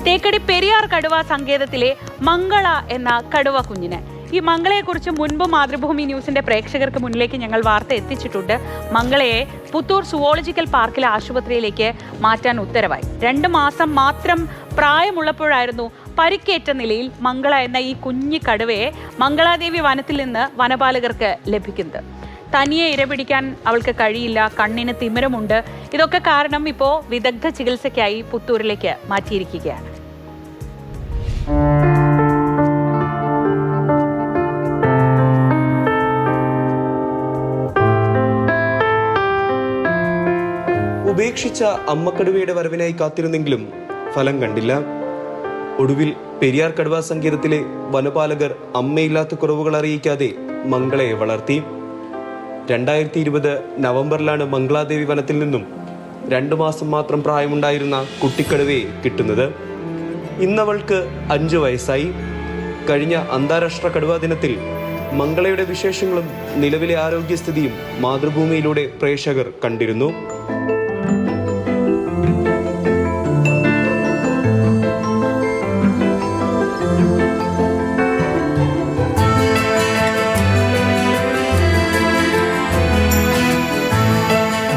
തേക്കടി പെരിയാർ കടുവ സങ്കേതത്തിലെ മംഗള എന്ന കടുവ കുഞ്ഞിന്. ഈ മംഗളയെക്കുറിച്ച് മുൻപ് മാതൃഭൂമി ന്യൂസിന്റെ പ്രേക്ഷകർക്ക് മുന്നിലേക്ക് ഞങ്ങൾ വാർത്ത എത്തിച്ചിട്ടുണ്ട്. മംഗളയെ പുത്തൂർ സുവോളജിക്കൽ പാർക്കിലെ ആശുപത്രിയിലേക്ക് മാറ്റാൻ ഉത്തരവായി. 2 മാസം മാത്രം പ്രായമുള്ളപ്പോഴായിരുന്നു പരിക്കേറ്റ നിലയിൽ മംഗള എന്ന ഈ കുഞ്ഞി കടുവയെ മംഗളാദേവി വനത്തിൽ നിന്ന് വനപാലകർക്ക് ലഭിക്കുന്നത്. തനിയെ ഇരപിടിക്കാൻ അവൾക്ക് കഴിയില്ല, കണ്ണിന് തിമിരമുണ്ട്. ഇതൊക്കെ കാരണം ഇപ്പോൾ വിദഗ്ധ ചികിത്സയ്ക്കായി പുത്തൂരിലേക്ക് മാറ്റിയിരിക്കുകയാണ്. ഉപേക്ഷിച്ച അമ്മക്കടുവയുടെ വരവിനായി കാത്തിരുന്നെങ്കിലും ഫലം കണ്ടില്ല. ഒടുവിൽ പെരിയാർ കടുവാ സങ്കേതത്തിലെ വനപാലകർ അമ്മയില്ലാത്ത കുറവുകൾ അറിയിക്കാതെ മംഗളയെ വളർത്തി. 2020 നവംബറിലാണ് മംഗളാദേവി വനത്തിൽ നിന്നും 2 മാസം മാത്രം പ്രായമുണ്ടായിരുന്ന കുട്ടിക്കടുവയെ കിട്ടുന്നത്. ഇന്നവൾക്ക് 5 വയസ്സായി. കഴിഞ്ഞ അന്താരാഷ്ട്ര കടുവാ ദിനത്തിൽ മംഗളയുടെ വിശേഷങ്ങളും നിലവിലെ ആരോഗ്യസ്ഥിതിയും മാതൃഭൂമിയിലൂടെ പ്രേക്ഷകർ കണ്ടിരുന്നു.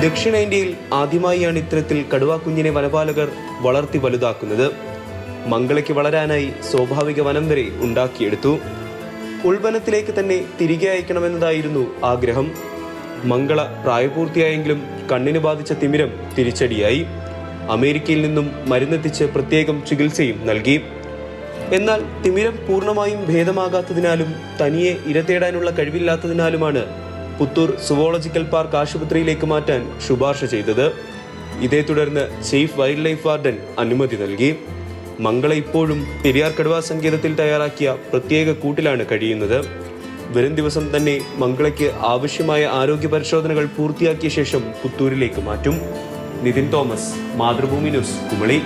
ദക്ഷിണേന്ത്യയിൽ ആദ്യമായാണ് ഇത്തരത്തിൽ കടുവാ കുഞ്ഞിനെ വനപാലകർ വളർത്തി വലുതാക്കുന്നത്. മംഗളയ്ക്ക് വളരാനായി സ്വാഭാവിക വനം വരെ ഉണ്ടാക്കിയെടുത്തു. ഉൾവനത്തിലേക്ക് തന്നെ തിരികെ അയക്കണമെന്നതായിരുന്നു ആഗ്രഹം. മംഗള പ്രായപൂർത്തിയായെങ്കിലും കണ്ണിന് ബാധിച്ച തിമിരം തിരിച്ചടിയായി. അമേരിക്കയിൽ നിന്നും മരുന്നെത്തിച്ച് പ്രത്യേകം ചികിത്സയും നൽകി. എന്നാൽ തിമിരം പൂർണ്ണമായും ഭേദമാകാത്തതിനാലും തനിയെ ഇര തേടാനുള്ള കഴിവില്ലാത്തതിനാലുമാണ് പുത്തൂർ സുവോളജിക്കൽ പാർക്ക് ആശുപത്രിയിലേക്ക് മാറ്റാൻ ശുപാർശ ചെയ്തത്. ഇതേ തുടർന്ന് ചീഫ് വൈൽഡ് ലൈഫ് വാർഡൻ അനുമതി നൽകി. മംഗള ഇപ്പോഴും പെരിയാർ കടുവാ സങ്കേതത്തിൽ തയ്യാറാക്കിയ പ്രത്യേക കൂട്ടിലാണ് കഴിയുന്നത്. വരും ദിവസം തന്നെ മംഗളയ്ക്ക് ആവശ്യമായ ആരോഗ്യ പരിശോധനകൾ പൂർത്തിയാക്കിയ ശേഷം പുത്തൂരിലേക്ക് മാറ്റും. നിതിൻ തോമസ്, മാതൃഭൂമി ന്യൂസ്, കുമളി.